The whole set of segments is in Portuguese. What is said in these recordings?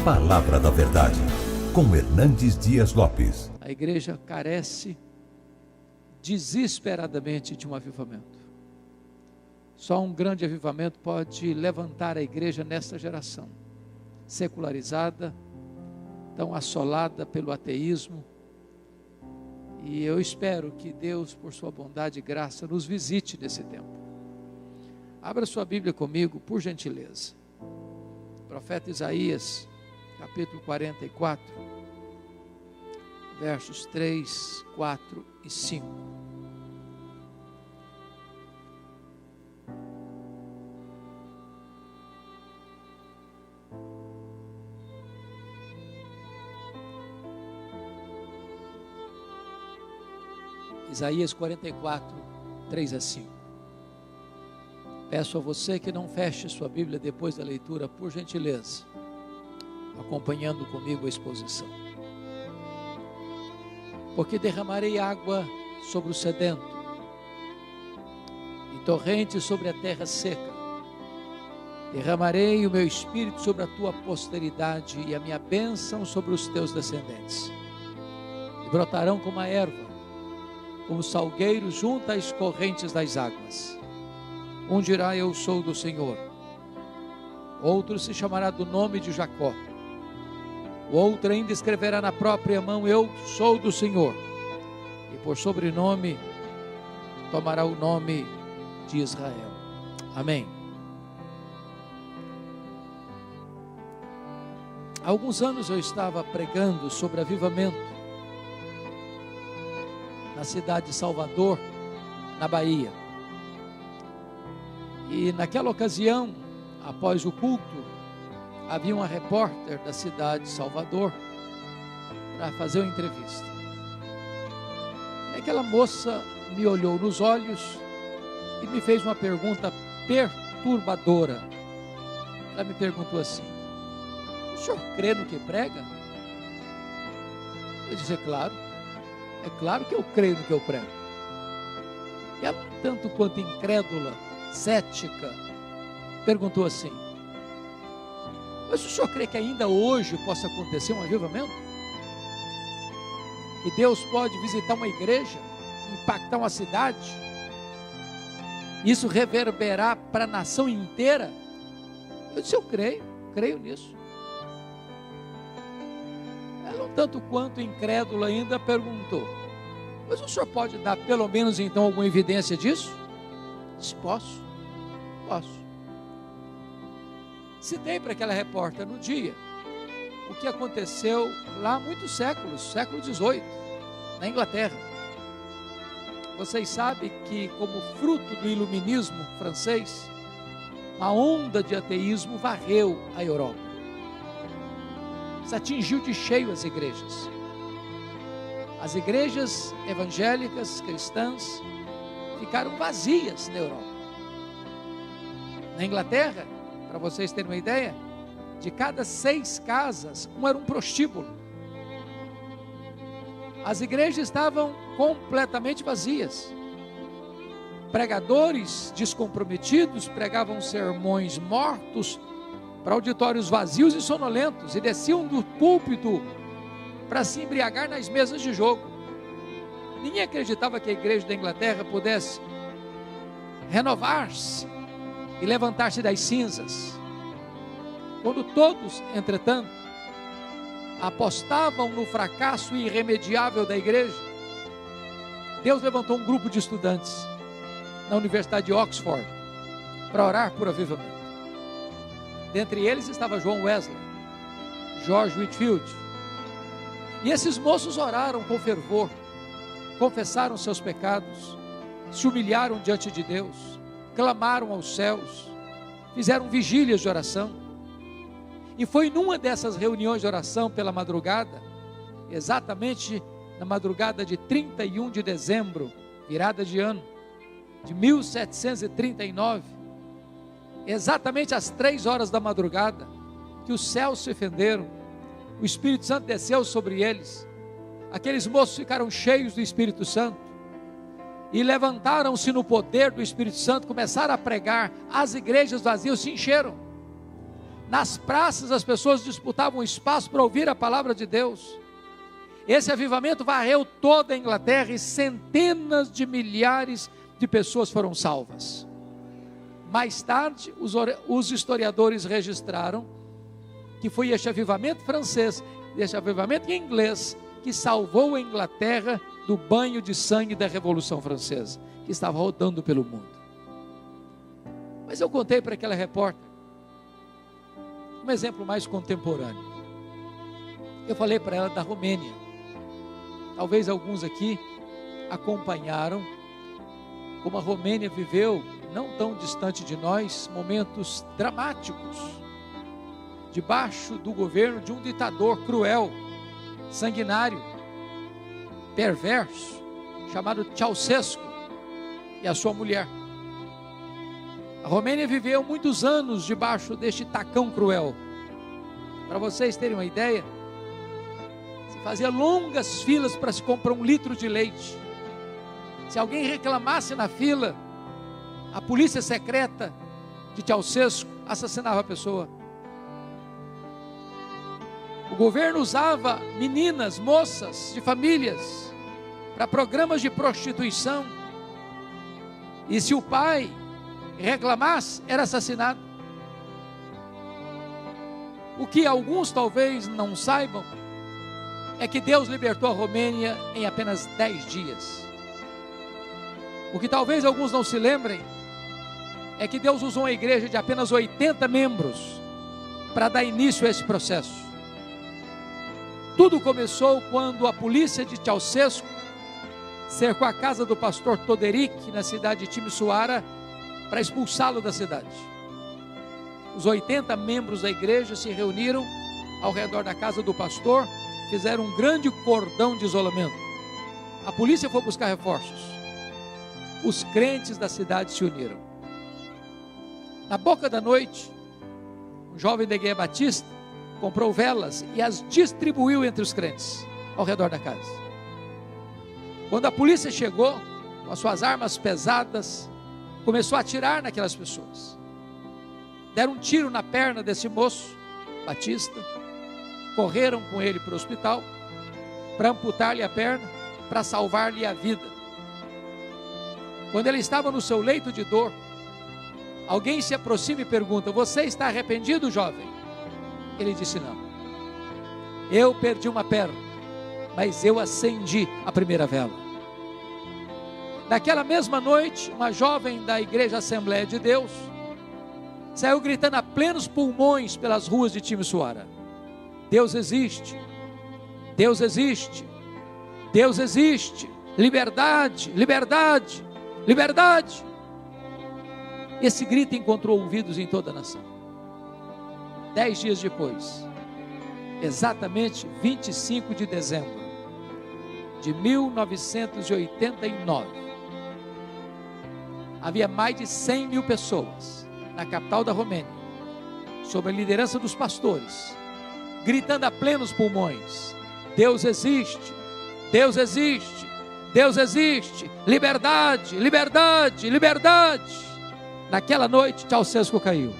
Palavra da Verdade, com Hernandes Dias Lopes. A igreja carece desesperadamente de um avivamento. Só um grande avivamento pode levantar a igreja nesta geração, secularizada, tão assolada pelo ateísmo. E eu espero que Deus, por sua bondade e graça, nos visite nesse tempo. Abra sua Bíblia comigo, por gentileza. Profeta Isaías, capítulo 44, versos 3, 4 e 5. Isaías 44, 3 a 5. Peço a você que não feche sua Bíblia depois da leitura, por gentileza, acompanhando comigo a exposição. Porque derramarei água sobre o sedento, e torrentes sobre a terra seca. Derramarei o meu espírito sobre a tua posteridade, e a minha bênção sobre os teus descendentes. E brotarão como a erva, como salgueiros junto às correntes das águas. Um dirá: eu sou do Senhor. Outro se chamará do nome de Jacó. O outro ainda escreverá na própria mão: eu sou do Senhor. E por sobrenome tomará o nome de Israel. Amém. Há alguns anos eu estava pregando sobre avivamento na cidade de Salvador, na Bahia. E naquela ocasião, após o culto, havia uma repórter da cidade de Salvador para fazer uma entrevista. E aquela moça me olhou nos olhos e me fez uma pergunta perturbadora. Ela me perguntou assim: o senhor crê no que prega? Eu disse: é claro que eu creio no que eu prego. E ela, tanto quanto incrédula, cética, perguntou assim: mas o senhor crê que ainda hoje possa acontecer um avivamento? Que Deus pode visitar uma igreja, impactar uma cidade, isso reverberar para a nação inteira? Eu disse: eu creio nisso. Ela, um tanto quanto incrédula ainda, perguntou: mas o senhor pode dar pelo menos então alguma evidência disso? Eu disse: posso. Citei para aquela repórter no dia o que aconteceu lá há muitos séculos, século XVIII, na Inglaterra. Vocês sabem que, como fruto do iluminismo francês, uma onda de ateísmo varreu a Europa. Isso atingiu de cheio as igrejas. As igrejas evangélicas, cristãs, ficaram vazias na Europa. Na Inglaterra, para vocês terem uma ideia, de cada 6 casas, uma era um prostíbulo. As igrejas estavam completamente vazias. Pregadores descomprometidos pregavam sermões mortos para auditórios vazios e sonolentos, e desciam do púlpito para se embriagar nas mesas de jogo. Ninguém acreditava que a igreja da Inglaterra pudesse renovar-se e levantar-se das cinzas. Quando todos, entretanto, apostavam no fracasso irremediável da igreja, Deus levantou um grupo de estudantes na Universidade de Oxford para orar por avivamento. Dentre eles estava John Wesley, George Whitefield. E esses moços oraram com fervor, confessaram seus pecados, se humilharam diante de Deus, clamaram aos céus, fizeram vigílias de oração. E foi numa dessas reuniões de oração pela madrugada, exatamente na madrugada de 31 de dezembro, virada de ano, de 1739, exatamente às 3 horas da madrugada, que os céus se fenderam, o Espírito Santo desceu sobre eles. Aqueles moços ficaram cheios do Espírito Santo e levantaram-se no poder do Espírito Santo, começaram a pregar. As igrejas vazias se encheram. Nas praças as pessoas disputavam espaço para ouvir a palavra de Deus. Esse avivamento varreu toda a Inglaterra e centenas de milhares de pessoas foram salvas. Mais tarde, os historiadores registraram que foi este avivamento francês, este avivamento em inglês, que salvou a Inglaterra do banho de sangue da Revolução Francesa, que estava rodando pelo mundo. Mas eu contei para aquela repórter um exemplo mais contemporâneo. Eu falei para ela da Romênia. Talvez alguns aqui acompanharam como a Romênia viveu, não tão distante de nós, momentos dramáticos, debaixo do governo de um ditador cruel, sanguinário, perverso, chamado Ceausescu, e a sua mulher. A Romênia viveu muitos anos debaixo deste tacão cruel. Para vocês terem uma ideia, se fazia longas filas para se comprar 1 litro de leite. Se alguém reclamasse na fila, a polícia secreta de Ceausescu assassinava a pessoa. O governo usava meninas, moças de famílias para programas de prostituição. E se o pai reclamasse, era assassinado. O que alguns talvez não saibam é que Deus libertou a Romênia em apenas 10 dias. O que talvez alguns não se lembrem é que Deus usou uma igreja de apenas 80 membros para dar início a esse processo. Tudo começou quando a polícia de Ceausescu cercou a casa do pastor Toderic, na cidade de Timisoara, para expulsá-lo da cidade. Os 80 membros da igreja se reuniram ao redor da casa do pastor, fizeram um grande cordão de isolamento. A polícia foi buscar reforços. Os crentes da cidade se uniram. Na boca da noite, um jovem da Igreja Batista comprou velas e as distribuiu entre os crentes ao redor da casa. Quando a polícia chegou, com as suas armas pesadas, começou a atirar naquelas pessoas. Deram um tiro na perna desse moço batista, correram com ele para o hospital, para amputar-lhe a perna, para salvar-lhe a vida. Quando ele estava no seu leito de dor, alguém se aproxima e pergunta: você está arrependido, jovem? Ele disse: não. Eu perdi uma perna, mas eu acendi a primeira vela. Naquela mesma noite, uma jovem da Igreja Assembleia de Deus saiu gritando a plenos pulmões pelas ruas de Timisoara: Deus existe, Deus existe, Deus existe, liberdade, liberdade, liberdade. Esse grito encontrou ouvidos em toda a nação. 10 dias depois, exatamente 25 de dezembro de 1989, havia mais de 100 mil pessoas na capital da Romênia, sob a liderança dos pastores, gritando a plenos pulmões: Deus existe, Deus existe, Deus existe, liberdade, liberdade, liberdade. Naquela noite, Ceausescu caiu.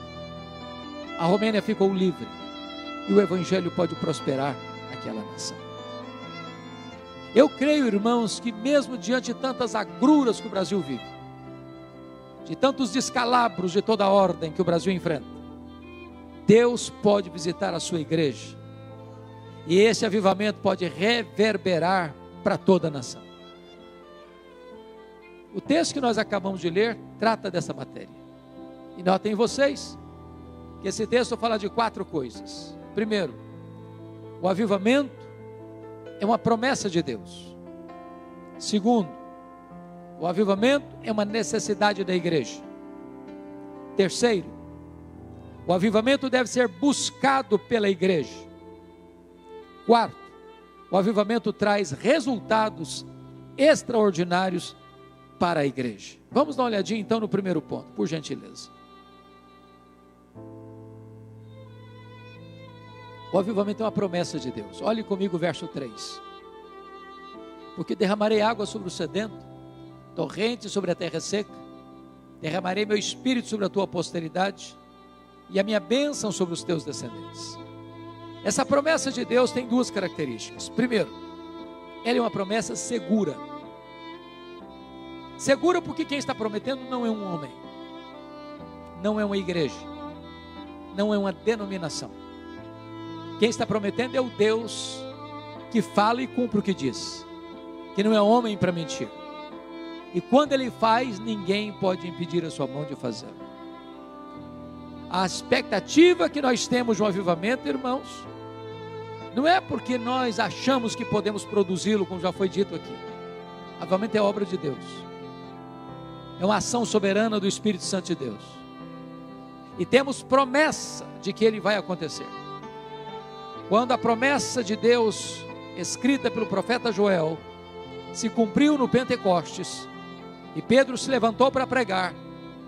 A Romênia ficou livre e o evangelho pode prosperar naquela nação. Eu creio, irmãos, que mesmo diante de tantas agruras que o Brasil vive, de tantos descalabros de toda a ordem que o Brasil enfrenta, Deus pode visitar a sua igreja e esse avivamento pode reverberar para toda a nação. O texto que nós acabamos de ler trata dessa matéria. E notem vocês que esse texto fala de 4 coisas. Primeiro, o avivamento é uma promessa de Deus. Segundo, o avivamento é uma necessidade da igreja. Terceiro, o avivamento deve ser buscado pela igreja. Quarto, o avivamento traz resultados extraordinários para a igreja. Vamos dar uma olhadinha então no primeiro ponto, por gentileza. O avivamento é uma promessa de Deus. Olhe comigo o verso 3. Porque derramarei água sobre o sedento, torrente sobre a terra seca, derramarei meu espírito sobre a tua posteridade, e a minha bênção sobre os teus descendentes. Essa promessa de Deus tem duas características. Primeiro, ela é uma promessa segura. Segura porque quem está prometendo não é um homem, não é uma igreja, não é uma denominação. Quem está prometendo é o Deus que fala e cumpre o que diz, que não é homem para mentir. E quando Ele faz, ninguém pode impedir a sua mão de fazer. A expectativa que nós temos de um avivamento, irmãos, não é porque nós achamos que podemos produzi-lo, como já foi dito aqui. Avivamento é obra de Deus, é uma ação soberana do Espírito Santo de Deus, e temos promessa de que ele vai acontecer. Quando a promessa de Deus, escrita pelo profeta Joel, se cumpriu no Pentecostes, e Pedro se levantou para pregar,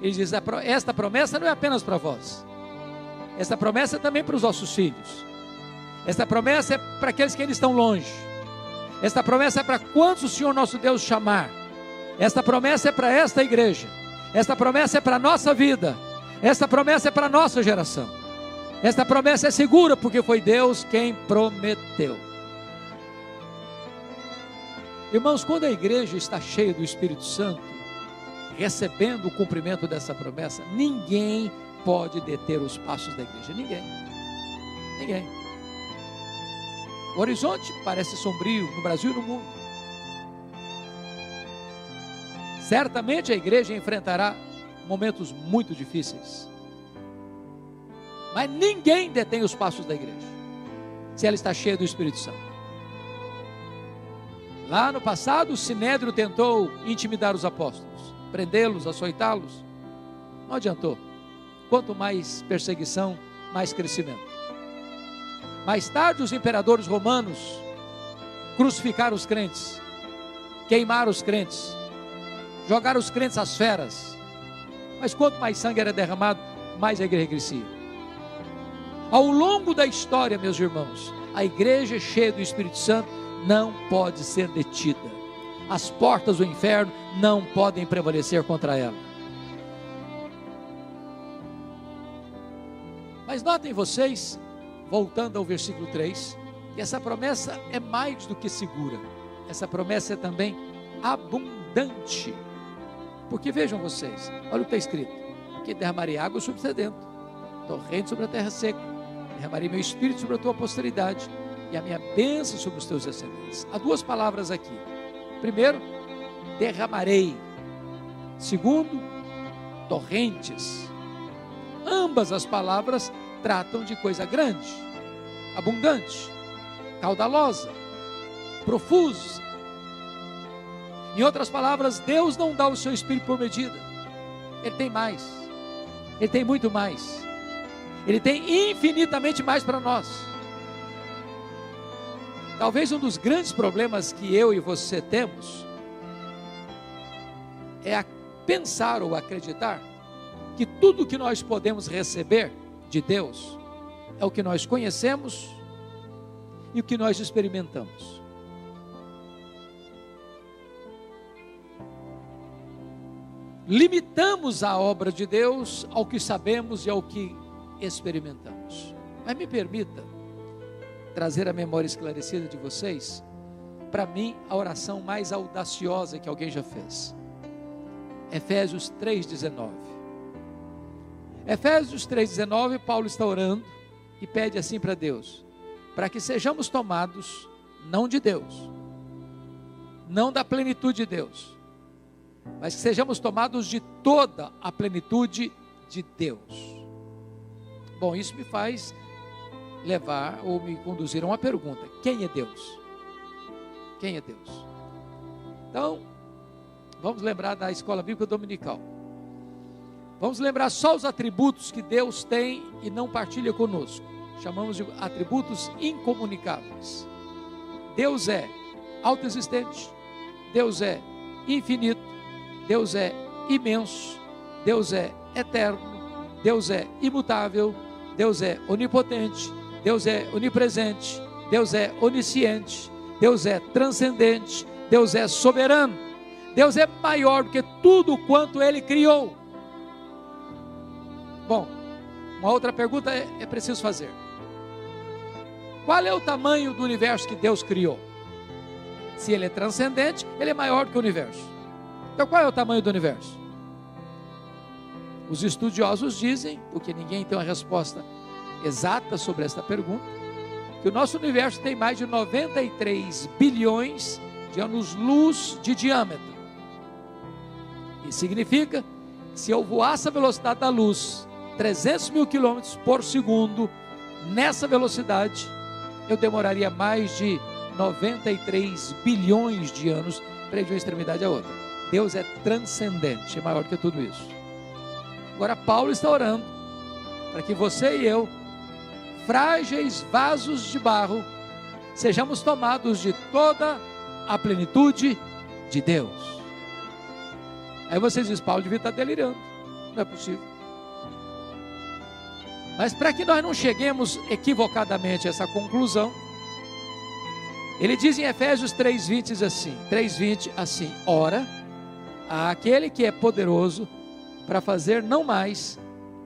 ele diz: esta promessa não é apenas para vós, esta promessa é também para os vossos filhos, esta promessa é para aqueles que ainda estão longe, esta promessa é para quantos o Senhor nosso Deus chamar, esta promessa é para esta igreja, esta promessa é para a nossa vida, esta promessa é para a nossa geração, esta promessa é segura porque foi Deus quem prometeu. Irmãos, quando a igreja está cheia do Espírito Santo, recebendo o cumprimento dessa promessa, ninguém pode deter os passos da igreja, ninguém. O horizonte parece sombrio no Brasil e no mundo. Certamente a igreja enfrentará momentos muito difíceis, mas ninguém detém os passos da igreja, se ela está cheia do Espírito Santo. Lá no passado, o Sinédrio tentou intimidar os apóstolos, prendê-los, açoitá-los. Não adiantou. Quanto mais perseguição, mais crescimento. Mais tarde, os imperadores romanos crucificaram os crentes, queimaram os crentes, jogaram os crentes às feras. Mas quanto mais sangue era derramado, mais a igreja crescia. Ao longo da história, meus irmãos, a igreja cheia do Espírito Santo não pode ser detida. As portas do inferno não podem prevalecer contra ela. Mas notem vocês, voltando ao versículo 3, que essa promessa é mais do que segura. Essa promessa é também abundante. Porque vejam vocês, olha o que está escrito: que derramarei água sobre o sedento, torrente sobre a terra seca, derramarei meu espírito sobre a tua posteridade, e a minha bênção sobre os teus descendentes. Há duas palavras aqui. Primeiro, derramarei. Segundo, torrentes. Ambas as palavras tratam de coisa grande, abundante, caudalosa, profusa. Em outras palavras, Deus não dá o seu espírito por medida. Ele tem mais, Ele tem muito mais, Ele tem infinitamente mais para nós. Talvez um dos grandes problemas que eu e você temos é pensar ou acreditar que tudo que nós podemos receber de Deus é o que nós conhecemos e o que nós experimentamos. Limitamos a obra de Deus ao que sabemos e ao que experimentamos. Mas me permita trazer a memória esclarecida de vocês, para mim, a oração mais audaciosa que alguém já fez. Efésios 3,19. Efésios 3,19, Paulo está orando e pede assim para Deus: para que sejamos tomados, não de Deus, não da plenitude de Deus, mas que sejamos tomados de toda a plenitude de Deus. Bom, isso me faz levar ou me conduzir a uma pergunta: quem é Deus? Quem é Deus? Então, vamos lembrar da escola bíblica dominical. Vamos lembrar só os atributos que Deus tem e não partilha conosco. Chamamos de atributos incomunicáveis. Deus é autoexistente, Deus é infinito, Deus é imenso, Deus é eterno, Deus é imutável, Deus é onipotente, Deus é onipresente, Deus é onisciente, Deus é transcendente, Deus é soberano, Deus é maior do que tudo quanto Ele criou. Bom, Uma outra pergunta é preciso fazer: qual é o tamanho do universo que Deus criou? Se ele é transcendente, ele é maior do que o universo. Então qual é o tamanho do universo? Os estudiosos dizem, porque ninguém tem uma resposta exata sobre esta pergunta, que o nosso universo tem mais de 93 bilhões de anos-luz de diâmetro. Isso significa que se eu voasse a velocidade da luz, 300 mil quilômetros por segundo, nessa velocidade, eu demoraria mais de 93 bilhões de anos para ir de uma extremidade à outra. Deus é transcendente, é maior que tudo isso. Agora Paulo está orando para que você e eu, frágeis vasos de barro, sejamos tomados de toda a plenitude de Deus. Aí você diz: Paulo devia estar delirando. Não é possível. Mas para que nós não cheguemos equivocadamente a essa conclusão, ele diz em Efésios 3:20 assim: ora, àquele que é poderoso para fazer não mais,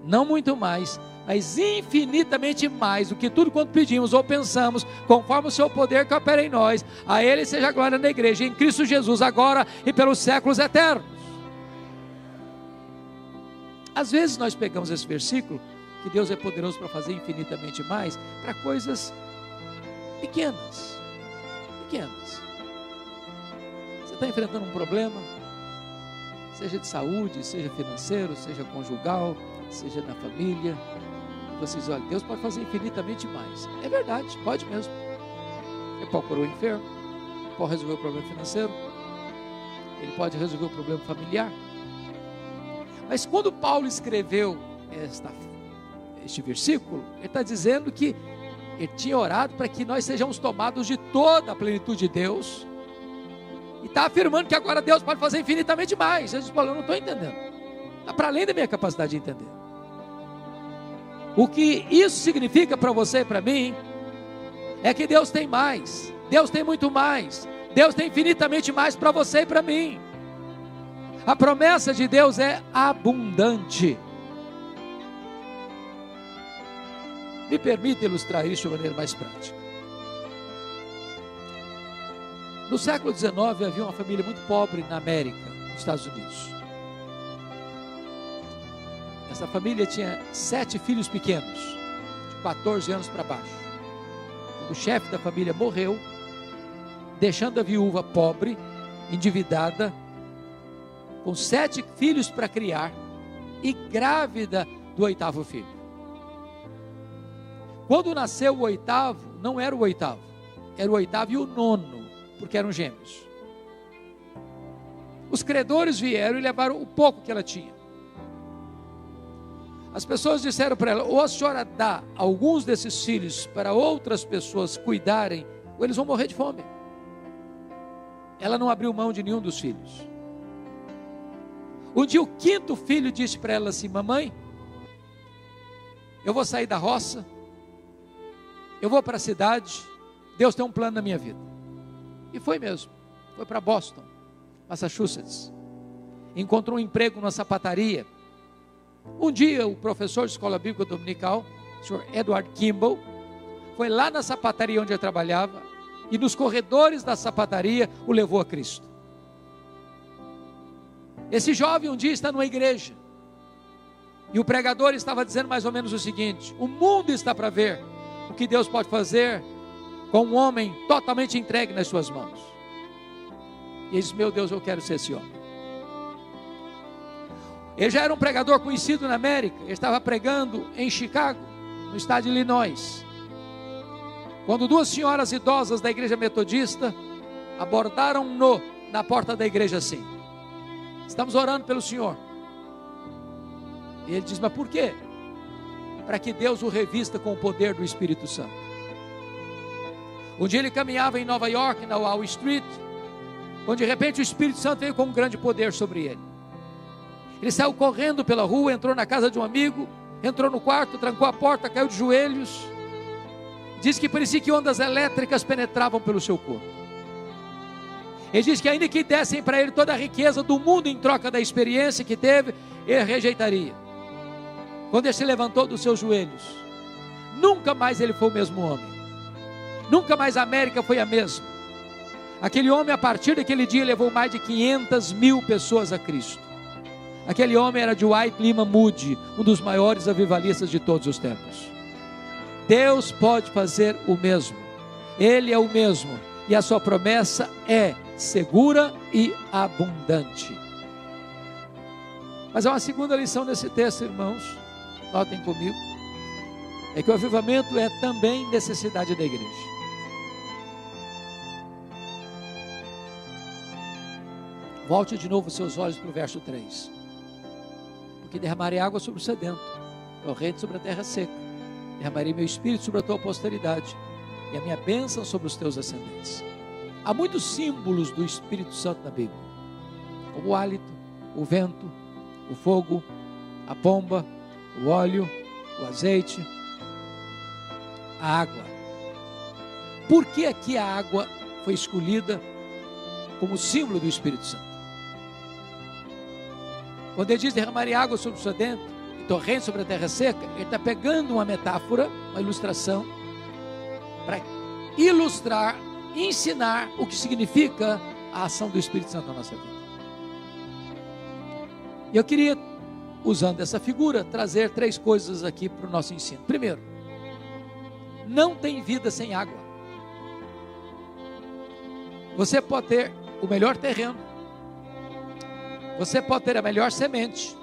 não muito mais, mas infinitamente mais do que tudo quanto pedimos ou pensamos, conforme o seu poder que opera em nós, a ele seja a glória na igreja, em Cristo Jesus, agora e pelos séculos eternos. Às vezes nós pegamos esse versículo, que Deus é poderoso para fazer infinitamente mais, para coisas pequenas. Você está enfrentando um problema, seja de saúde, seja financeiro, seja conjugal, seja na família, e você diz: olha, Deus pode fazer infinitamente mais. É verdade, pode mesmo. Ele pode curar o enfermo, ele pode resolver o problema financeiro, ele pode resolver o problema familiar. Mas quando Paulo escreveu este versículo, ele está dizendo que ele tinha orado para que nós sejamos tomados de toda a plenitude de Deus, e está afirmando que agora Deus pode fazer infinitamente mais. Jesus falou: eu não estou entendendo, está para além da minha capacidade de entender. O que isso significa para você e para mim é que Deus tem mais, Deus tem muito mais, Deus tem infinitamente mais para você e para mim. A promessa de Deus é abundante. Me permita ilustrar isso de maneira mais prática. No século XIX havia uma família muito pobre na América, nos Estados Unidos. Essa família tinha 7 filhos pequenos, de 14 anos para baixo. O chefe da família morreu, deixando a viúva pobre, endividada, com 7 filhos para criar e grávida do 8º filho. Quando nasceu o 8º, não era o 8º, era o 8º e o 9º, porque eram gêmeos. Os credores vieram e levaram o pouco que ela tinha. As pessoas disseram para ela: ou a senhora dá alguns desses filhos para outras pessoas cuidarem, ou eles vão morrer de fome. Ela não abriu mão de nenhum dos filhos. Um dia o 5º filho disse para ela assim: mamãe, eu vou sair da roça, eu vou para a cidade, Deus tem um plano na minha vida. E foi mesmo, foi para Boston, Massachusetts, encontrou um emprego numa sapataria. Um dia o professor de escola bíblica dominical, o senhor Edward Kimball, foi lá na sapataria onde eu trabalhava, e nos corredores da sapataria o levou a Cristo. Esse jovem um dia está numa igreja, e o pregador estava dizendo mais ou menos o seguinte: o mundo está para ver o que Deus pode fazer com um homem totalmente entregue nas suas mãos. E ele disse: meu Deus, eu quero ser esse homem. Ele já era um pregador conhecido na América. Ele estava pregando em Chicago, no estado de Illinois, quando 2 senhoras idosas da igreja metodista abordaram-no na porta da igreja assim: estamos orando pelo senhor. E ele diz: mas por quê? Para que Deus o revista com o poder do Espírito Santo. Um dia ele caminhava em Nova York, na Wall Street, quando de repente o Espírito Santo veio com um grande poder sobre ele. Ele saiu correndo pela rua, entrou na casa de um amigo, entrou no quarto, trancou a porta, caiu de joelhos. Diz que parecia que ondas elétricas penetravam pelo seu corpo. Ele diz que ainda que dessem para ele toda a riqueza do mundo em troca da experiência que teve, ele rejeitaria. quando ele se levantou dos seus joelhos, nunca mais ele foi o mesmo homem. Nunca mais a América foi a mesma. Aquele homem, a partir daquele dia, levou mais de 500 mil pessoas a Cristo. Aquele homem era Dwight Lyman Moody, um dos maiores avivalistas de todos os tempos. Deus pode fazer o mesmo. Ele é o mesmo. E a sua promessa é segura e abundante. Mas há uma segunda lição nesse texto, irmãos. Notem comigo. É que o avivamento é também necessidade da igreja. Volte de novo seus olhos para o verso 3. Porque derramarei água sobre o sedento, torrente sobre a terra seca. Derramarei meu espírito sobre a tua posteridade e a minha bênção sobre os teus descendentes. Há muitos símbolos do Espírito Santo na Bíblia, como o hálito, o vento, o fogo, a pomba, o óleo, o azeite, a água. Por que aqui a água foi escolhida como símbolo do Espírito Santo? Quando ele diz derramarei água sobre o sedento e torrente sobre a terra seca, ele está pegando uma metáfora, uma ilustração, para ilustrar, ensinar o que significa a ação do Espírito Santo na nossa vida. E eu queria, usando essa figura, trazer 3 coisas aqui para o nosso ensino. Primeiro, não tem vida sem água. Você pode ter o melhor terreno, você pode ter a melhor semente,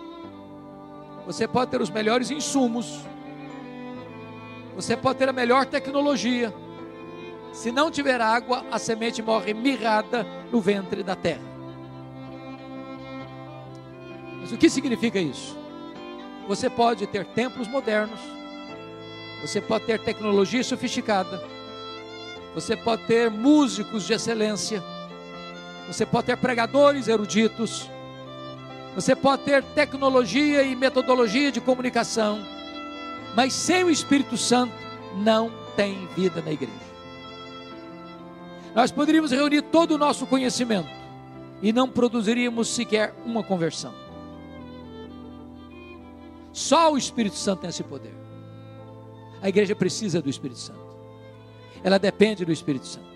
você pode ter os melhores insumos, você pode ter a melhor tecnologia. Se não tiver água, a semente morre mirrada no ventre da terra. Mas o que significa isso? Você pode ter templos modernos, você pode ter tecnologia sofisticada, você pode ter músicos de excelência, você pode ter pregadores eruditos, você pode ter tecnologia e metodologia de comunicação, mas sem o Espírito Santo não tem vida na igreja. Nós poderíamos reunir todo o nosso conhecimento e não produziríamos sequer uma conversão. Só o Espírito Santo tem esse poder. A igreja precisa do Espírito Santo. Ela depende do Espírito Santo.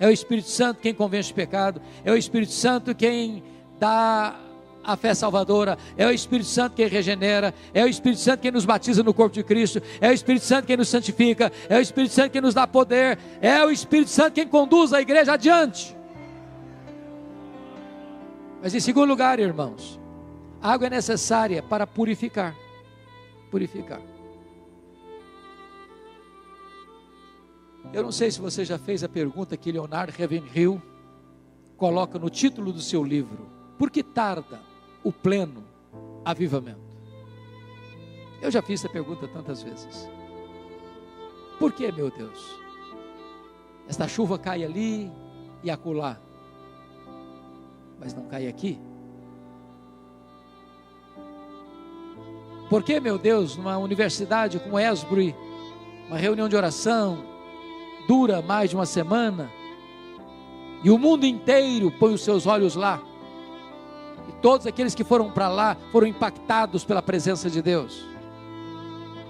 É o Espírito Santo quem convence o pecado. É o Espírito Santo quem dá a fé salvadora. É o Espírito Santo quem regenera. É o Espírito Santo quem nos batiza no corpo de Cristo. É o Espírito Santo quem nos santifica. É o Espírito Santo quem nos dá poder. É o Espírito Santo quem conduz a igreja adiante. Mas em segundo lugar, irmãos, a água é necessária para purificar. Purificar. Eu não sei se você já fez a pergunta que Leonard Ravenhill coloca no título do seu livro: por que tarda o pleno avivamento? Eu já fiz essa pergunta tantas vezes. Por que, meu Deus? Esta chuva cai ali e acolá, mas não cai aqui? Por que, meu Deus, numa universidade como Esbury, uma reunião de oração dura mais de uma semana, e o mundo inteiro põe os seus olhos lá, e todos aqueles que foram para lá foram impactados pela presença de Deus,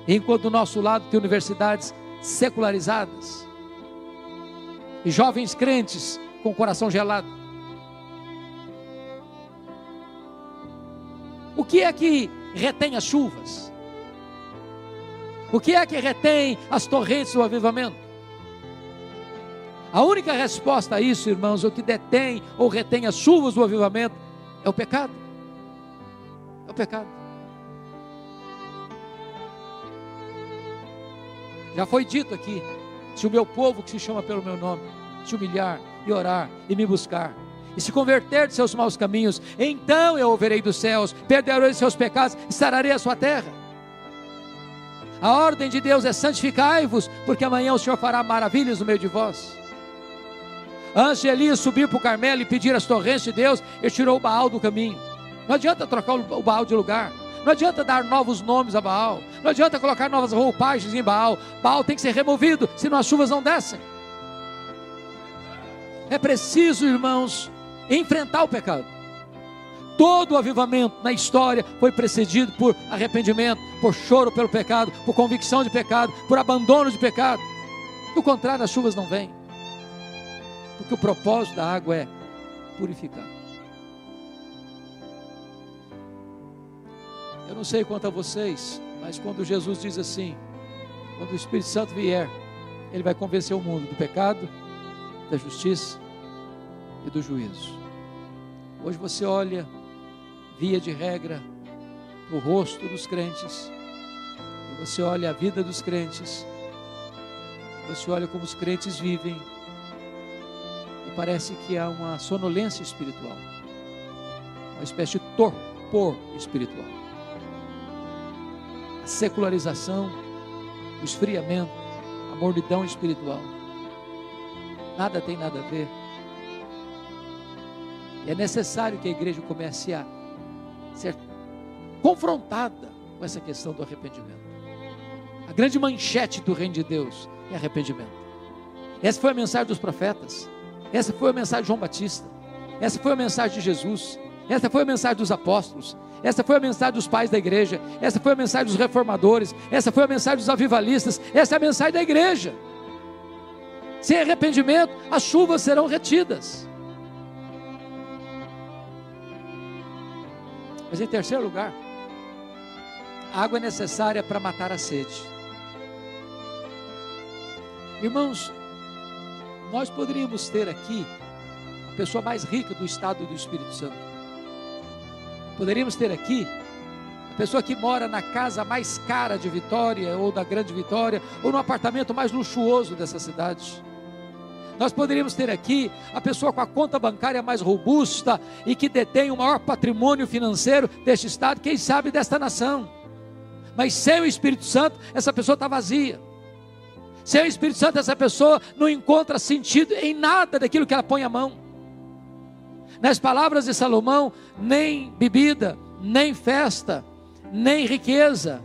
enquanto do nosso lado tem universidades secularizadas, e jovens crentes com o coração gelado? O que é que retém as chuvas? O que é que retém as torrentes do avivamento? A única resposta a isso, irmãos, o que detém ou retém as chuvas do avivamento, é o pecado. É o pecado. Já foi dito aqui: se o meu povo, que se chama pelo meu nome, se humilhar e orar e me buscar, e se converter de seus maus caminhos, então eu ouvirei dos céus, perdoarei os seus pecados e sararei a sua terra. A ordem de Deus é: santificai-vos, porque amanhã o Senhor fará maravilhas no meio de vós. Antes de Elias subir para o Carmelo e pedir as torrentes de Deus, ele tirou o Baal do caminho. Não adianta trocar o Baal de lugar, não adianta dar novos nomes a Baal, não adianta colocar novas roupagens em Baal. Baal tem que ser removido, senão as chuvas não descem. É preciso, irmãos, enfrentar o pecado. Todo o avivamento na história foi precedido por arrependimento, por choro pelo pecado, por convicção de pecado, por abandono de pecado. Do contrário, as chuvas não vêm, porque o propósito da água é purificar. Eu não sei quanto a vocês, mas quando Jesus diz assim, quando o Espírito Santo vier, ele vai convencer o mundo do pecado, da justiça e do juízo. Hoje você olha, via de regra, para o rosto dos crentes, e você olha a vida dos crentes, você olha como os crentes vivem, e parece que há uma sonolência espiritual, uma espécie de torpor espiritual. A secularização, o esfriamento, a mornidão espiritual, nada tem nada a ver. E é necessário que a igreja comece a ser confrontada com essa questão do arrependimento. A grande manchete do reino de Deus é arrependimento. Essa foi a mensagem dos profetas, essa foi a mensagem de João Batista, essa foi a mensagem de Jesus, essa foi a mensagem dos apóstolos, essa foi a mensagem dos pais da igreja, essa foi a mensagem dos reformadores, essa foi a mensagem dos avivalistas, essa é a mensagem da igreja. Sem arrependimento, as chuvas serão retidas. Mas em terceiro lugar, a água é necessária para matar a sede. Irmãos, nós poderíamos ter aqui a pessoa mais rica do estado do Espírito Santo. Poderíamos ter aqui a pessoa que mora na casa mais cara de Vitória, ou da Grande Vitória, ou no apartamento mais luxuoso dessa cidade. Nós poderíamos ter aqui a pessoa com a conta bancária mais robusta e que detém o maior patrimônio financeiro deste estado, quem sabe desta nação. Mas sem o Espírito Santo, essa pessoa está vazia. Sem o Espírito Santo, essa pessoa não encontra sentido em nada daquilo que ela põe a mão. Nas palavras de Salomão, nem bebida, nem festa, nem riqueza,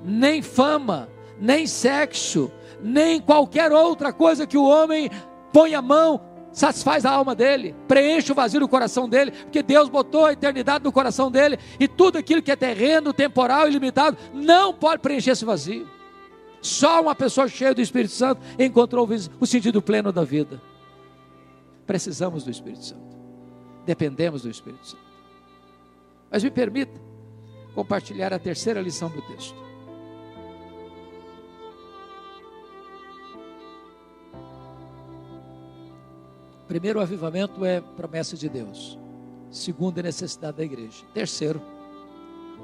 nem fama, nem sexo, nem qualquer outra coisa que o homem põe a mão, satisfaz a alma dele, preenche o vazio do coração dele, porque Deus botou a eternidade no coração dele, e tudo aquilo que é terreno, temporal e limitado, não pode preencher esse vazio. Só uma pessoa cheia do Espírito Santo encontrou o sentido pleno da vida. Precisamos do Espírito Santo, dependemos do Espírito Santo. Mas me permita compartilhar a terceira lição do texto. Primeiro, o avivamento é promessa de Deus. Segundo, é necessidade da igreja. Terceiro,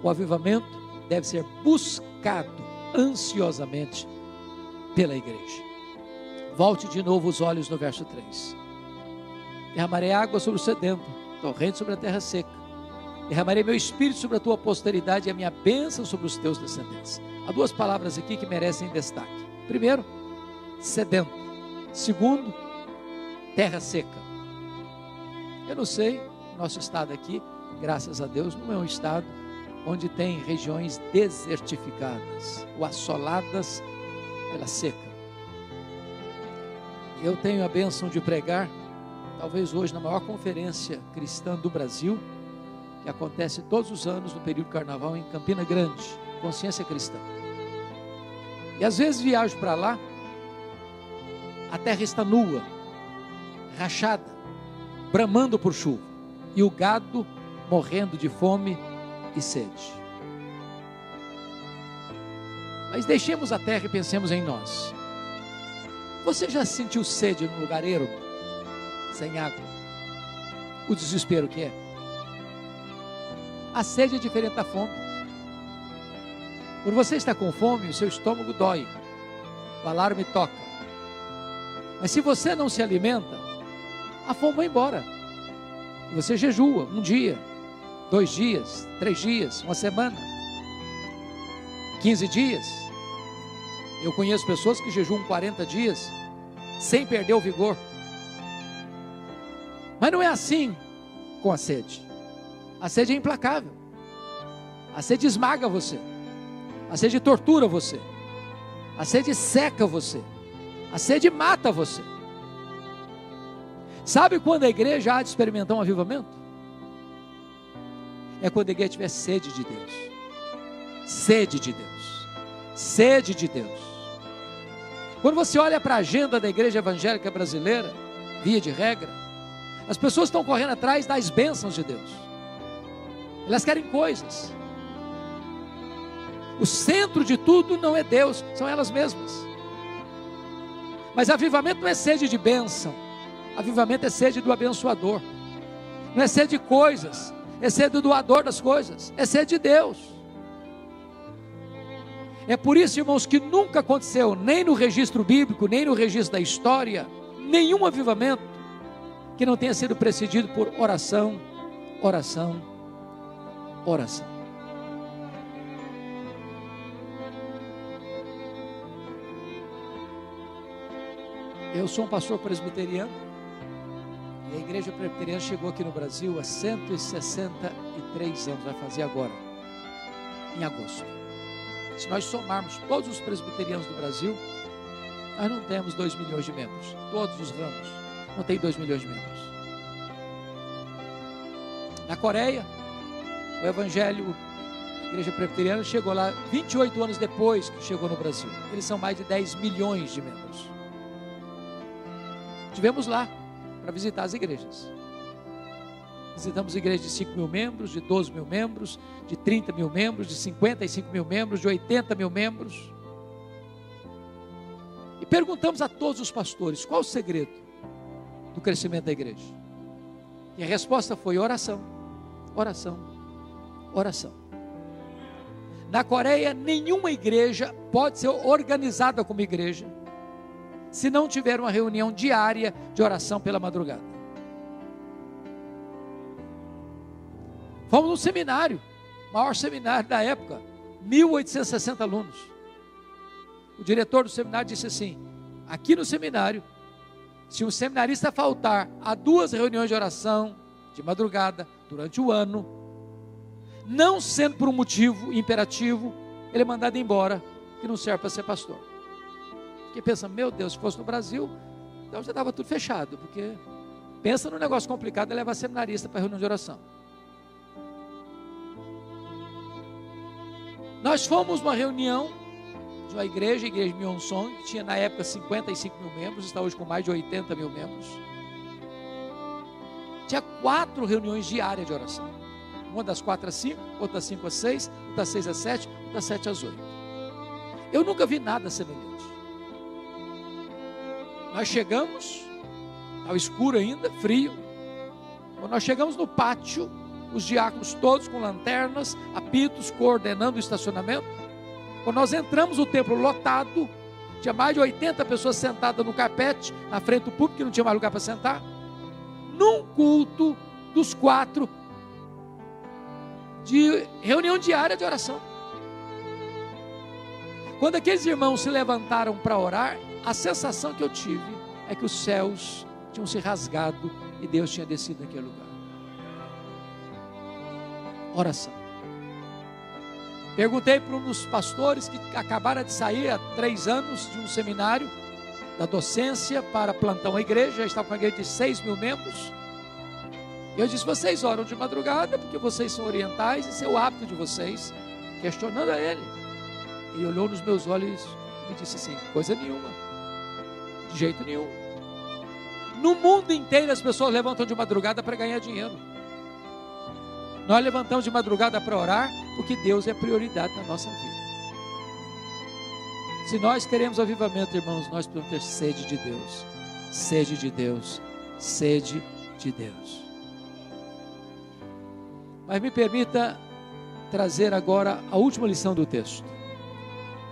o avivamento deve ser buscado ansiosamente pela igreja. Volte de novo os olhos no verso 3. Derramarei água sobre o sedento, torrente sobre a terra seca. Derramarei meu espírito sobre a tua posteridade e a minha bênção sobre os teus descendentes. Há duas palavras aqui que merecem destaque. Primeiro, sedento. Segundo, terra seca. Eu não sei, nosso estado aqui, graças a Deus, não é um estado onde tem regiões desertificadas ou assoladas pela seca. Eu tenho a bênção de pregar, talvez hoje na maior conferência cristã do Brasil, que acontece todos os anos no período do carnaval em Campina Grande, Consciência Cristã. E às vezes viajo para lá, a terra está nua, rachada, bramando por chuva, e o gado morrendo de fome e sede. Mas deixemos a terra e pensemos em nós. Você já sentiu sede num lugar ermo, sem água? O desespero que é? A sede é diferente da fome. Quando você está com fome, o seu estômago dói, o alarme toca. Mas se você não se alimenta, a fome vai embora. Você jejua um dia, 2 dias, 3 dias, uma semana, 15 dias. Eu conheço pessoas que jejuam 40 dias, sem perder o vigor. Mas não é assim com a sede. A sede é implacável. A sede esmaga você. A sede tortura você. A sede seca você. A sede mata você. Sabe quando a igreja há de experimentar um avivamento? é quando a igreja tiver sede de Deus. Sede de Deus. Sede de Deus. Quando você olha para a agenda da igreja evangélica brasileira, via de regra, as pessoas estão correndo atrás das bênçãos de Deus. Elas querem coisas. O centro de tudo não é Deus, são elas mesmas. Mas avivamento não é sede de bênção. Avivamento é sede do abençoador. Não é sede de coisas, é sede do doador das coisas, é sede de Deus. É por isso, irmãos, que nunca aconteceu, nem no registro bíblico, nem no registro da história, nenhum avivamento que não tenha sido precedido por oração, oração, oração. Eu sou um pastor presbiteriano, e a igreja presbiteriana chegou aqui no Brasil há 163 anos, vai fazer agora, em agosto. Se nós somarmos todos os presbiterianos do Brasil, nós não temos 2 milhões de membros. Todos os ramos não tem 2 milhões de membros. Na Coreia, o evangelho, a igreja presbiteriana chegou lá 28 anos depois que chegou no Brasil. Eles são mais de 10 milhões de membros. Estivemos lá para visitar as igrejas. Visitamos igrejas de 5 mil membros, de 12 mil membros, de 30 mil membros, de 55 mil membros, de 80 mil membros. E perguntamos a todos os pastores, qual o segredo do crescimento da igreja? E a resposta foi oração, oração, oração. Na Coreia, nenhuma igreja pode ser organizada como igreja se não tiver uma reunião diária de oração pela madrugada. Fomos num seminário, maior seminário da época, 1.860 alunos. O diretor do seminário disse assim: aqui no seminário, se um seminarista faltar a 2 reuniões de oração de madrugada durante o ano, não sendo por um motivo imperativo, ele é mandado embora, que não serve para ser pastor. Porque pensa, meu Deus, se fosse no Brasil, então já estava tudo fechado, porque pensa num negócio complicado é levar seminarista para reunião de oração. Nós fomos numa reunião de uma igreja, a igreja Myeonsong, que tinha na época 55 mil membros, está hoje com mais de 80 mil membros. Tinha 4 reuniões diárias de oração. Uma das 4 às 5, outra das 5 às 6, outra das 6 às 7, outra das 7 às 8. Eu nunca vi nada semelhante. Nós chegamos, estava escuro ainda, frio. Quando nós chegamos no pátio, os diáconos todos com lanternas, apitos, coordenando o estacionamento. Quando nós entramos, o templo lotado, tinha mais de 80 pessoas sentadas no carpete, na frente do público, que não tinha mais lugar para sentar. Num culto dos 4 de reunião diária de oração. Quando aqueles irmãos se levantaram para orar, a sensação que eu tive é que os céus tinham se rasgado e Deus tinha descido naquele lugar. Oração. Perguntei para um dos pastores que acabaram de sair há 3 anos de um seminário da docência para plantar uma igreja, já estava com uma igreja de 6 mil membros. E eu disse: vocês oram de madrugada porque vocês são orientais, esse é o hábito de vocês. Questionando a ele. Ele olhou nos meus olhos e me disse assim: coisa nenhuma, de jeito nenhum. No mundo inteiro as pessoas levantam de madrugada para ganhar dinheiro. Nós levantamos de madrugada para orar porque Deus é prioridade na nossa vida. Se nós queremos avivamento, irmãos, nós precisamos ter sede de Deus. Sede de Deus. Sede de Deus. Mas me permita trazer agora a última lição do texto.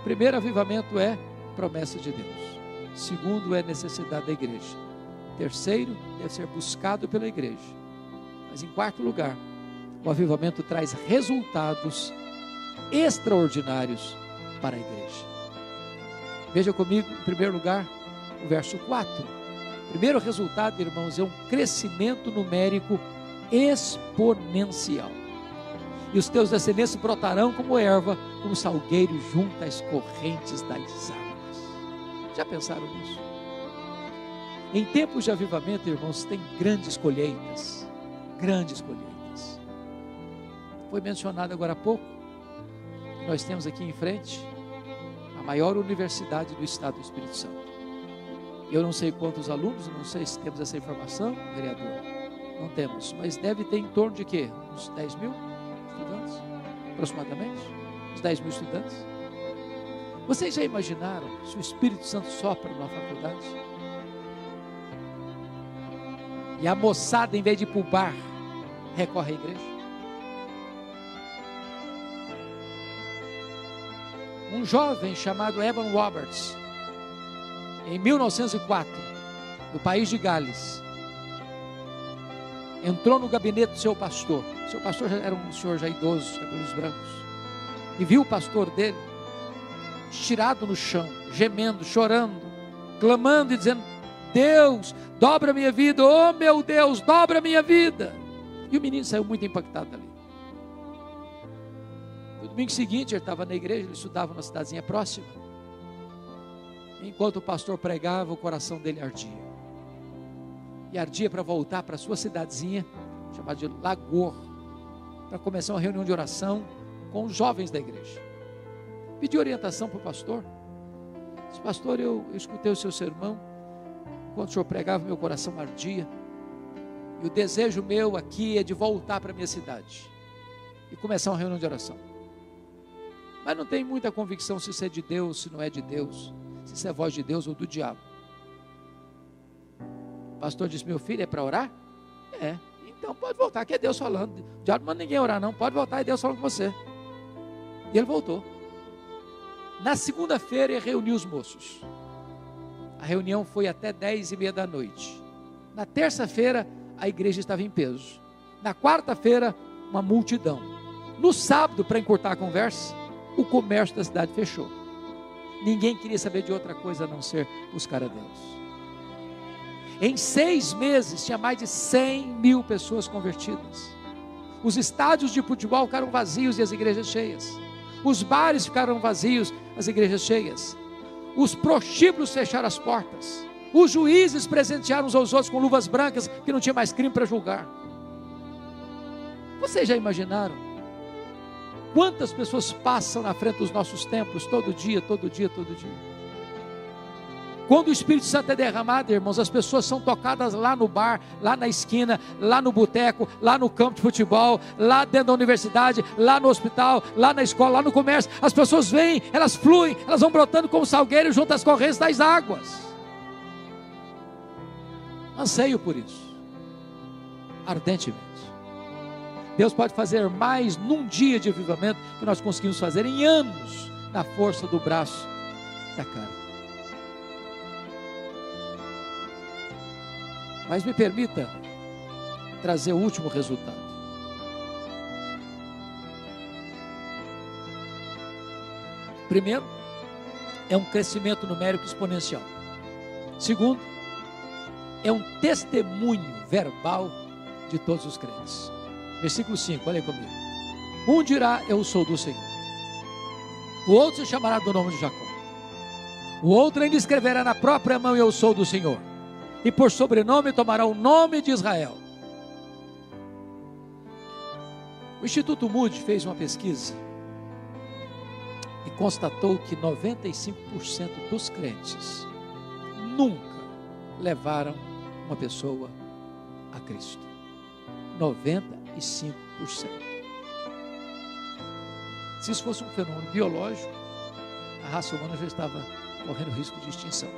Primeiro, avivamento é promessa de Deus. Segundo, é necessidade da igreja. Terceiro, deve ser buscado pela igreja. Mas em quarto lugar, o avivamento traz resultados extraordinários para a igreja. Veja comigo, em primeiro lugar, o verso 4. O primeiro resultado, irmãos, é um crescimento numérico exponencial. E os teus descendentes brotarão como erva, como salgueiro junto às correntes das águas. Já pensaram nisso? Em tempos de avivamento, irmãos, tem grandes colheitas. Grandes colheitas. Foi mencionado agora há pouco, que nós temos aqui em frente a maior universidade do estado do Espírito Santo. Eu não sei quantos alunos, não sei se temos essa informação, vereador. Não temos, mas deve ter em torno de quê? Uns 10 mil estudantes, aproximadamente? Uns 10 mil estudantes. Vocês já imaginaram se o Espírito Santo sopra numa faculdade? E a moçada, em vez de ir para o bar, recorre à igreja? Um jovem chamado Evan Roberts, em 1904, no país de Gales, entrou no gabinete do seu pastor. Seu pastor já era um senhor já idoso, cabelos brancos, e viu o pastor dele estirado no chão, gemendo, chorando, clamando e dizendo: Deus, dobra a minha vida, oh meu Deus, dobra a minha vida. E o menino saiu muito impactado dali. No domingo seguinte, ele estava na igreja, ele estudava numa cidadezinha próxima. Enquanto o pastor pregava, o coração dele ardia. E ardia para voltar para a sua cidadezinha, chamada de Lagor, para começar uma reunião de oração com os jovens da igreja. Pedi orientação para o pastor. Disse: pastor, eu escutei o seu sermão. Enquanto o senhor pregava, meu coração ardia. E o desejo meu aqui é de voltar para a minha cidade e começar uma reunião de oração. Mas não tenho muita convicção se isso é de Deus, se não é de Deus, se isso é voz de Deus ou do diabo. O pastor disse: meu filho, é para orar? É. Então pode voltar, que é Deus falando. O diabo não manda ninguém orar não, pode voltar, é Deus falando com você. E ele voltou. Na segunda-feira ele reuniu os moços. A reunião foi até 10h30 da noite. Na terça-feira a igreja estava em peso. Na quarta-feira uma multidão. No sábado, para encurtar a conversa, o comércio da cidade fechou. Ninguém queria saber de outra coisa a não ser buscar a Deus. Em 6 meses tinha mais de 100 mil pessoas convertidas. Os estádios de futebol ficaram vazios e as igrejas cheias. Os bares ficaram vazios, as igrejas cheias. Os prostíbulos fecharam as portas. Os juízes presentearam uns aos outros com luvas brancas, porque não tinha mais crime para julgar. Vocês já imaginaram quantas pessoas passam na frente dos nossos templos todo dia, todo dia, todo dia? Quando o Espírito Santo é derramado, irmãos, as pessoas são tocadas lá no bar, lá na esquina, lá no boteco, lá no campo de futebol, lá dentro da universidade, lá no hospital, lá na escola, lá no comércio. As pessoas vêm, elas fluem, elas vão brotando como salgueiro junto às correntes das águas. Anseio por isso, ardentemente. Deus pode fazer mais num dia de avivamento que nós conseguimos fazer em anos, na força do braço da cara. Mas me permita trazer o último resultado. Primeiro, é um crescimento numérico exponencial. Segundo, é um testemunho verbal de todos os crentes. Versículo 5, olha aí comigo. Um dirá: eu sou do Senhor. O outro se chamará do nome de Jacó. O outro ainda escreverá na própria mão: eu sou do Senhor. E por sobrenome tomará o nome de Israel. O Instituto Moody fez uma pesquisa e constatou que 95% dos crentes nunca levaram uma pessoa a Cristo. 95%. Se isso fosse um fenômeno biológico, a raça humana já estava correndo risco de extinção.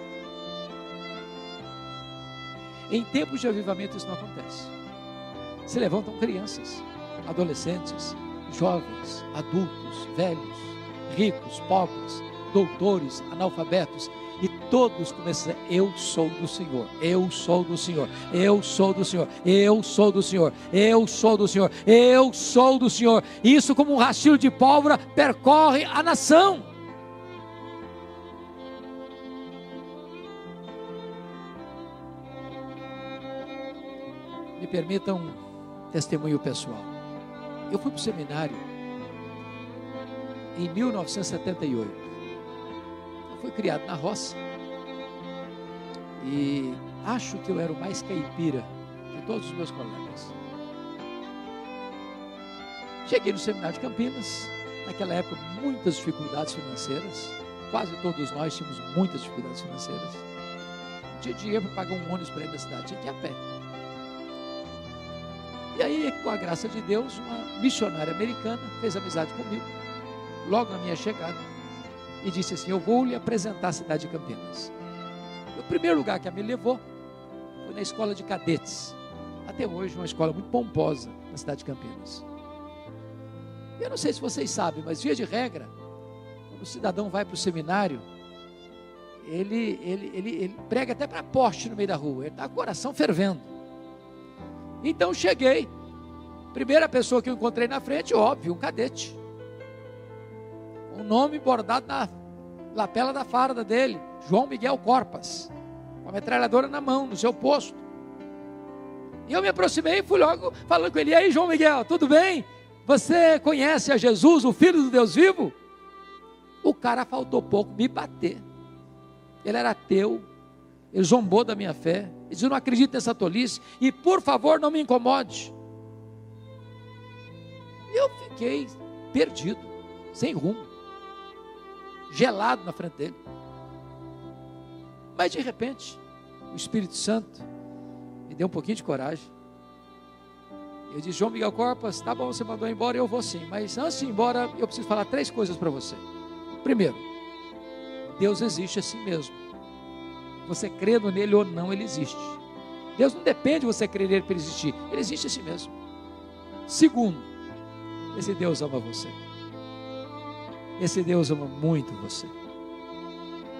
Em tempos de avivamento isso não acontece. Se levantam crianças, adolescentes, jovens, adultos, velhos, ricos, pobres, doutores, analfabetos, e todos começam a dizer: eu sou do Senhor, eu sou do Senhor, eu sou do Senhor, eu sou do Senhor, eu sou do Senhor, eu sou do Senhor. Isso, como um rastilho de pólvora, percorre a nação. Me permitam um testemunho pessoal. Eu fui para o seminário em 1978. Eu fui criado na roça e acho que eu era o mais caipira de todos os meus colegas. Cheguei no seminário de Campinas, naquela época muitas dificuldades financeiras, quase todos nós tínhamos muitas dificuldades financeiras. Não tinha dinheiro para pagar um ônibus para ir na cidade, tinha que ir a pé. E aí, com a graça de Deus, uma missionária americana fez amizade comigo, logo na minha chegada, e disse assim: eu vou lhe apresentar a cidade de Campinas. E o primeiro lugar que ela me levou foi na escola de cadetes, até hoje uma escola muito pomposa na cidade de Campinas. Eu não sei se vocês sabem, mas via de regra, quando o cidadão vai para o seminário, ele prega até para poste no meio da rua, ele está com o coração fervendo. Então cheguei, primeira pessoa que eu encontrei na frente, óbvio, um cadete, um nome bordado na lapela da farda dele, João Miguel Corpas, com a metralhadora na mão, no seu posto. E eu me aproximei e fui logo falando com ele: e aí, João Miguel, tudo bem? Você conhece a Jesus, o Filho do Deus vivo? O cara faltou pouco me bater. Ele era ateu, ele zombou da minha fé, ele disse: eu não acredito nessa tolice, e por favor não me incomode. E eu fiquei perdido, sem rumo, gelado na frente dele. Mas de repente, o Espírito Santo me deu um pouquinho de coragem. Eu disse: João Miguel Corpas, tá bom, você mandou embora, eu vou sim, mas antes de ir embora, eu preciso falar 3 coisas para você. Primeiro, Deus existe assim mesmo. Você crendo nele ou não, ele existe. Deus não depende de você crer nele para ele existir, ele existe assim mesmo. Segundo, esse Deus ama você. Esse Deus ama muito você.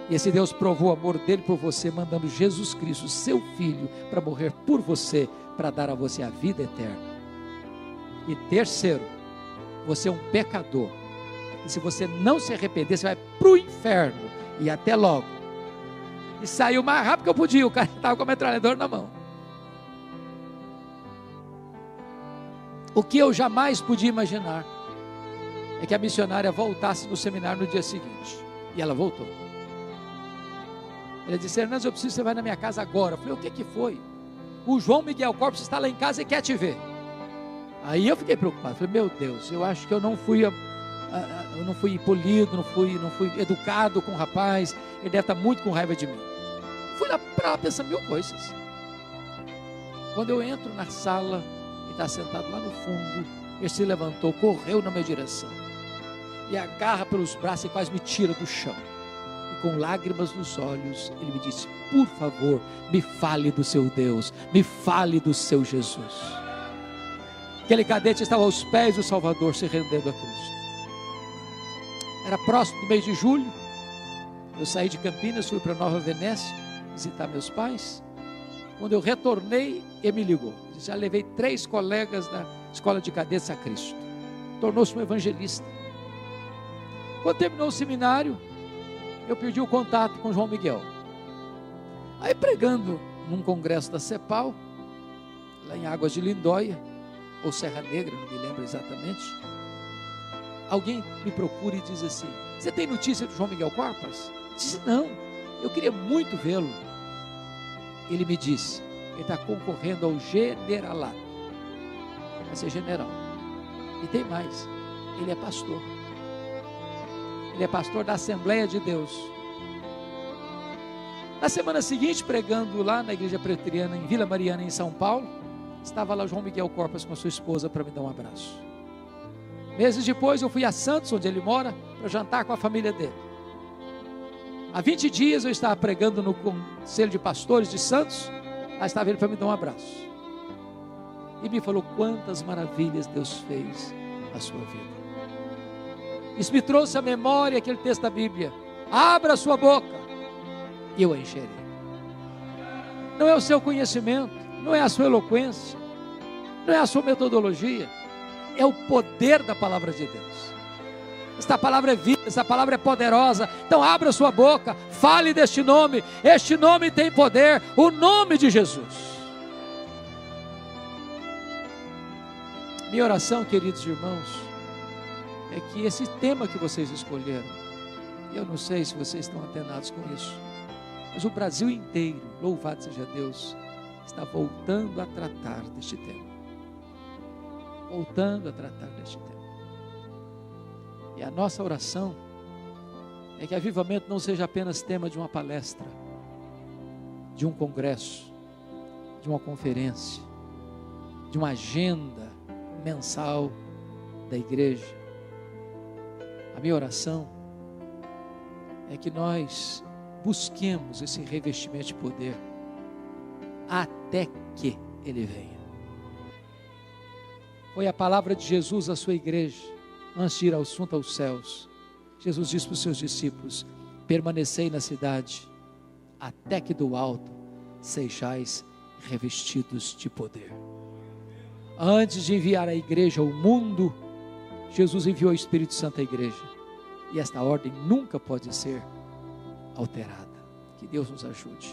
E esse Deus provou o amor dele por você, mandando Jesus Cristo, seu Filho, para morrer por você, para dar a você a vida eterna. E terceiro, você é um pecador. E se você não se arrepender, você vai para o inferno. E até logo. E saiu o mais rápido que eu podia. O cara estava com a metralhadora na mão. O que eu jamais podia imaginar é que a missionária voltasse no seminário no dia seguinte. E ela voltou. Ela disse: Hernandes, eu preciso que você vá na minha casa agora. Eu falei: o que foi? O João Miguel Corpas está lá em casa e quer te ver. Aí eu fiquei preocupado. Falei: meu Deus, eu acho que eu não fui polido, não fui educado com o rapaz. Ele deve estar muito com raiva de mim. Fui lá para pensar 1000 coisas. Quando eu entro na sala, ele está sentado lá no fundo. Ele se levantou, correu na minha direção, me agarra pelos braços e quase me tira do chão. E com lágrimas nos olhos, ele me disse: por favor, me fale do seu Deus, me fale do seu Jesus. Aquele cadete estava aos pés do Salvador, se rendendo a Cristo. Era próximo do mês de julho. Eu saí de Campinas, fui para Nova Venécia visitar meus pais. Quando eu retornei, ele me ligou. Já levei 3 colegas da escola de cadetes a Cristo. Tornou-se um evangelista. Quando terminou o seminário, eu perdi o contato com João Miguel. Aí, pregando num congresso da CEPAL, lá em Águas de Lindóia, ou Serra Negra, não me lembro exatamente, alguém me procura e diz assim: você tem notícia do João Miguel Corpas? Eu disse: não, eu queria muito vê-lo. Ele me disse: ele está concorrendo ao generalato, vai ser general. E tem mais, ele é pastor. Ele é pastor da Assembleia de Deus. Na semana seguinte, pregando lá na igreja preteriana em Vila Mariana, em São Paulo, estava lá João Miguel Corpas com a sua esposa para me dar um abraço. Meses depois eu fui a Santos, onde ele mora, para jantar com a família dele. Há 20 dias eu estava pregando no Conselho de Pastores de Santos. Lá estava ele para me dar um abraço. E me falou quantas maravilhas Deus fez na sua vida. Isso me trouxe à memória aquele texto da Bíblia: abra a sua boca e eu a encherei. Não é o seu conhecimento, não é a sua eloquência, não é a sua metodologia, é o poder da palavra de Deus. Esta palavra é vida, esta palavra é poderosa. Então abra a sua boca, fale deste nome. Este nome tem poder, o nome de Jesus. Minha oração, queridos irmãos, é que esse tema que vocês escolheram, eu não sei se vocês estão antenados com isso, mas o Brasil inteiro, louvado seja Deus, está voltando a tratar deste tema. Voltando a tratar deste tema. E a nossa oração é que avivamento não seja apenas tema de uma palestra, de um congresso, de uma conferência, de uma agenda mensal da igreja. A minha oração é que nós busquemos esse revestimento de poder até que ele venha. Foi a palavra de Jesus à sua igreja, antes de ir ao assunto aos céus. Jesus disse para os seus discípulos: permanecei na cidade, até que do alto sejais revestidos de poder. Antes de enviar a igreja ao mundo, Jesus enviou o Espírito Santo à igreja. E esta ordem nunca pode ser alterada. Que Deus nos ajude.